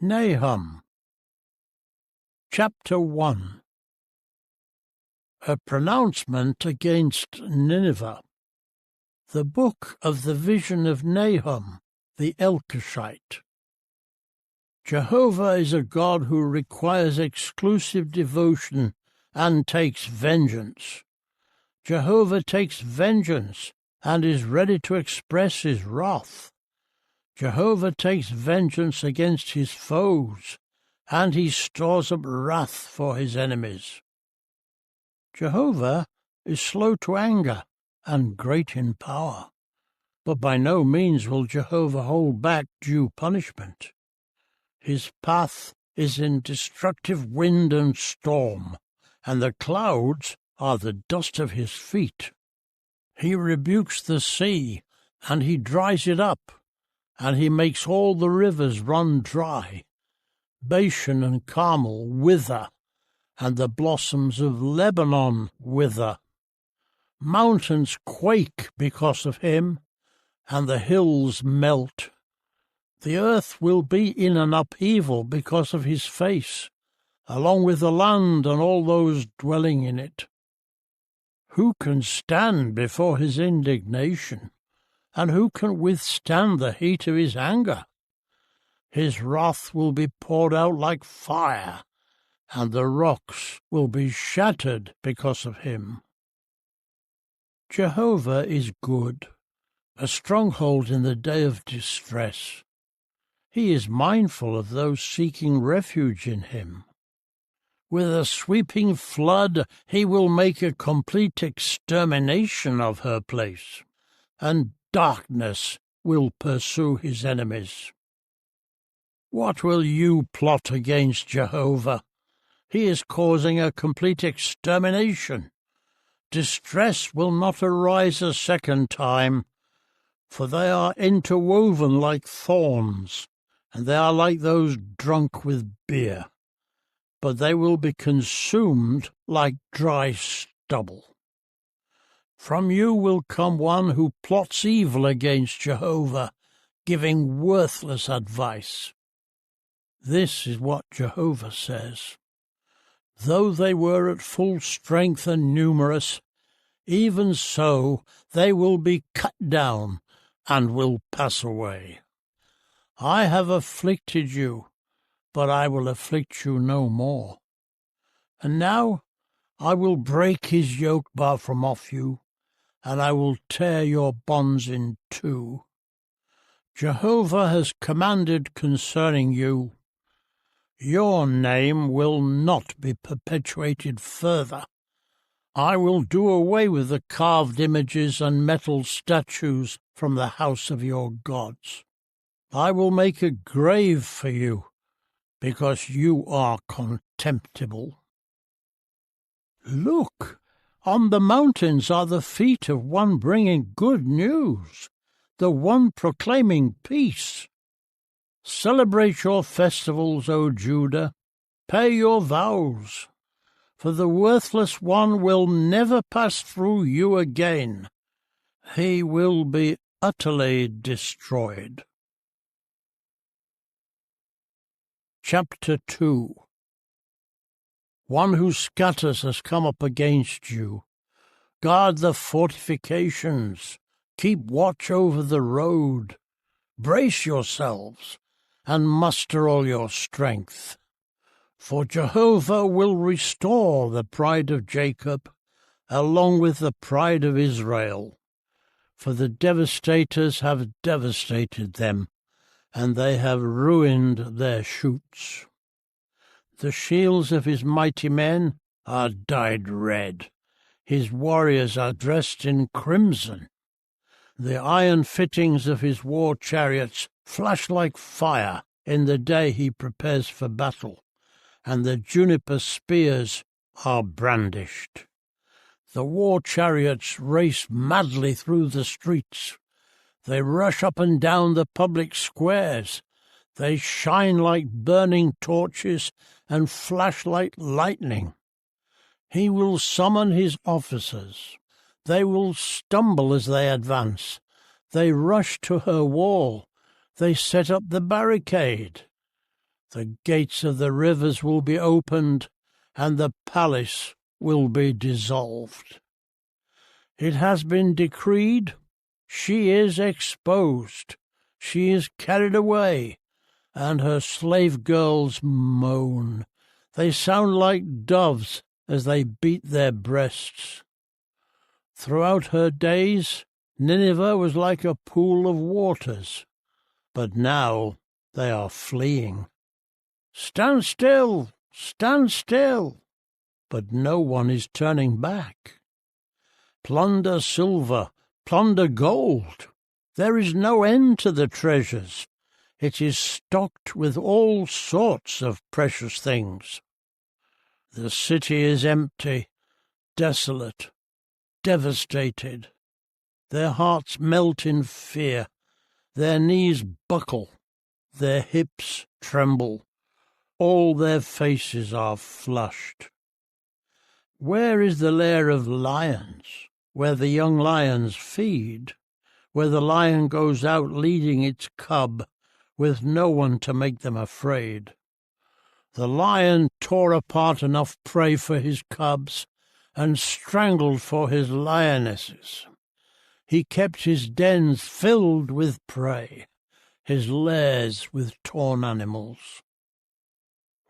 Nahum. Chapter 1. A pronouncement against Nineveh. The book of the vision of Nahum, the Elkoshite. Jehovah is a God who requires exclusive devotion and takes vengeance. Jehovah takes vengeance and is ready to express his wrath. Jehovah takes vengeance against his foes, and he stores up wrath for his enemies. Jehovah is slow to anger and great in power, but by no means will Jehovah hold back due punishment. His path is in destructive wind and storm, and the clouds are the dust of his feet. He rebukes the sea, and he dries it up, and he makes all the rivers run dry. Bashan and Carmel wither, and the blossoms of Lebanon wither. Mountains quake because of him, and the hills melt. The earth will be in an upheaval because of his face, along with the land and all those dwelling in it. Who can stand before his indignation, and who can withstand the heat of his anger? His wrath will be poured out like fire, and the rocks will be shattered because of him. Jehovah is good, a stronghold in the day of distress. He is mindful of those seeking refuge in him. With a sweeping flood he will make a complete extermination of her place, and darkness will pursue his enemies. What will you plot against Jehovah? He is causing a complete extermination. Distress will not arise a second time, for they are interwoven like thorns, and they are like those drunk with beer, but they will be consumed like dry stubble. From you will come one who plots evil against Jehovah, giving worthless advice. This is what Jehovah says. Though they were at full strength and numerous, even so they will be cut down and will pass away. I have afflicted you, but I will afflict you no more. And now I will break his yoke bar from off you, and I will tear your bonds in two. Jehovah has commanded concerning you, your name will not be perpetuated further. I will do away with the carved images and metal statues from the house of your gods. I will make a grave for you, because you are contemptible. Look, on the mountains are the feet of one bringing good news, the one proclaiming peace. Celebrate your festivals, O Judah, pay your vows, for the worthless one will never pass through you again. He will be utterly destroyed. Chapter 2. One who scatters has come up against you. Guard the fortifications. Keep watch over the road. Brace yourselves and muster all your strength. For Jehovah will restore the pride of Jacob, along with the pride of Israel. For the devastators have devastated them, and they have ruined their shoots. The shields of his mighty men are dyed red. His warriors are dressed in crimson. The iron fittings of his war chariots flash like fire in the day he prepares for battle, and the juniper spears are brandished. The war chariots race madly through the streets. They rush up and down the public squares. They shine like burning torches and flash like lightning. He will summon his officers. They will stumble as they advance. They rush to her wall. They set up the barricade. The gates of the rivers will be opened, and the palace will be dissolved. It has been decreed, she is exposed, she is carried away, and her slave girls moan. They sound like doves as they beat their breasts. Throughout her days, Nineveh was like a pool of waters, but now they are fleeing. Stand still, stand still, but no one is turning back. Plunder silver, plunder gold. There is no end to the treasures. It is stocked with all sorts of precious things. The city is empty, desolate, devastated. Their hearts melt in fear, their knees buckle, their hips tremble, all their faces are flushed. Where is the lair of lions, where the young lions feed, where the lion goes out leading its cub, with no one to make them afraid? The lion tore apart enough prey for his cubs, and strangled for his lionesses. He kept his dens filled with prey, his lairs with torn animals.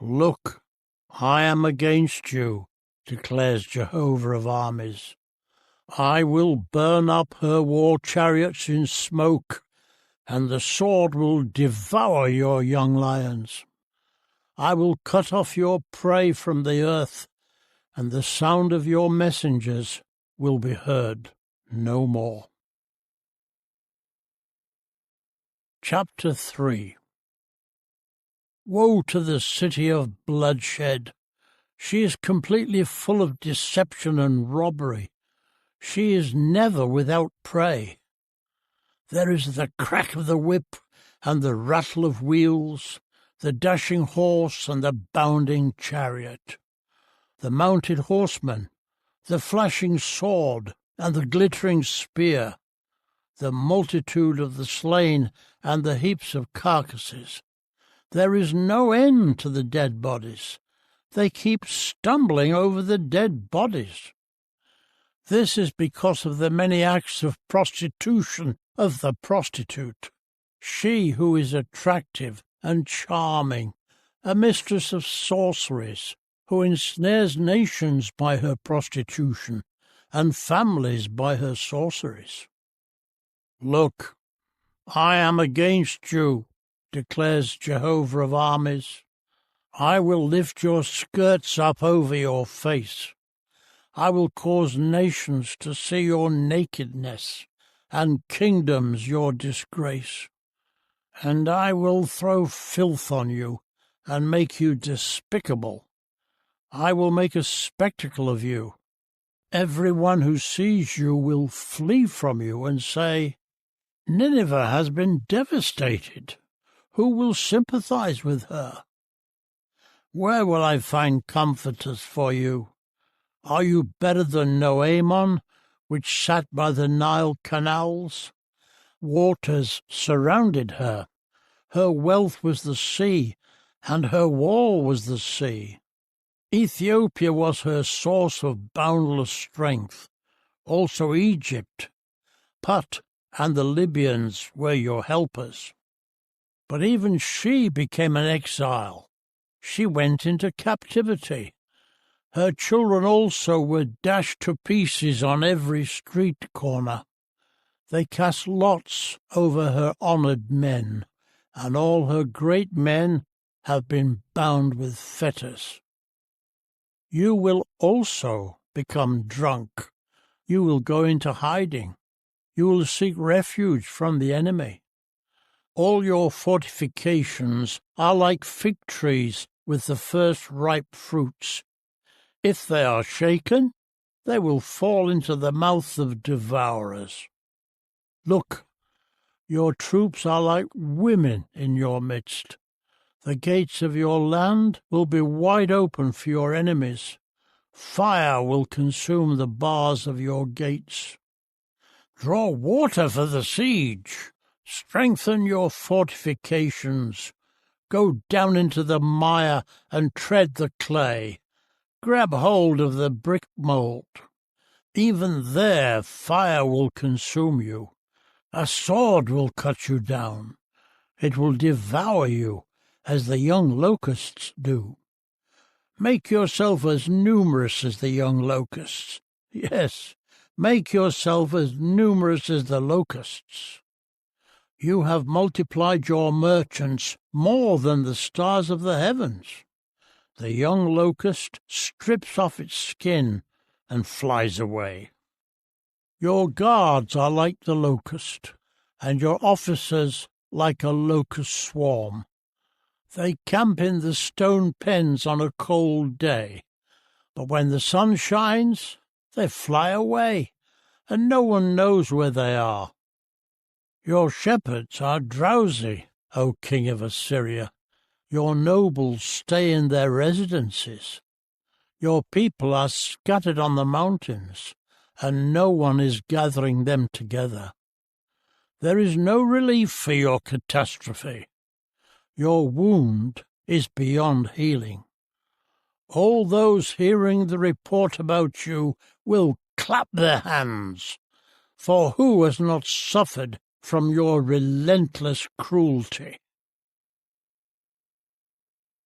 Look, I am against you, declares Jehovah of armies. I will burn up her war chariots in smoke, and the sword will devour your young lions. I will cut off your prey from the earth, and the sound of your messengers will be heard no more. Chapter 3. Woe to the city of bloodshed! She is completely full of deception and robbery. She is never without prey. There is the crack of the whip and the rattle of wheels, the dashing horse and the bounding chariot, the mounted horseman, the flashing sword and the glittering spear, the multitude of the slain and the heaps of carcasses. There is no end to the dead bodies. They keep stumbling over the dead bodies. This is because of the many acts of prostitution of the prostitute. She who is attractive and charming, a mistress of sorceries, who ensnares nations by her prostitution and families by her sorceries. Look, I am against you, declares Jehovah of armies. I will lift your skirts up over your face. I will cause nations to see your nakedness, and kingdoms your disgrace. And I will throw filth on you, and make you despicable. I will make a spectacle of you. Everyone who sees you will flee from you and say, Nineveh has been devastated. Who will sympathize with her? Where will I find comforters for you? Are you better than Noamon, which sat by the Nile canals? Waters surrounded her. Her wealth was the sea, and her wall was the sea. Ethiopia was her source of boundless strength, also Egypt. Put and the Libyans were your helpers. But even she became an exile. She went into captivity. Her children also were dashed to pieces on every street corner. They cast lots over her honored men, and all her great men have been bound with fetters. You will also become drunk. You will go into hiding. You will seek refuge from the enemy. All your fortifications are like fig trees with the first ripe fruits. If they are shaken, they will fall into the mouth of devourers. Look, your troops are like women in your midst. The gates of your land will be wide open for your enemies. Fire will consume the bars of your gates. Draw water for the siege. Strengthen your fortifications. Go down into the mire and tread the clay. Grab hold of the brick mold. Even there fire will consume you. A sword will cut you down. It will devour you as the young locusts do. Make yourself as numerous as the young locusts. Yes, make yourself as numerous as the locusts. You have multiplied your merchants more than the stars of the heavens. The young locust strips off its skin and flies away. Your guards are like the locust, and your officers like a locust swarm. They camp in the stone pens on a cold day, but when the sun shines, they fly away, and no one knows where they are. Your shepherds are drowsy, O king of Assyria. Your nobles stay in their residences. Your people are scattered on the mountains, and no one is gathering them together. There is no relief for your catastrophe. Your wound is beyond healing. All those hearing the report about you will clap their hands, for who has not suffered from your relentless cruelty?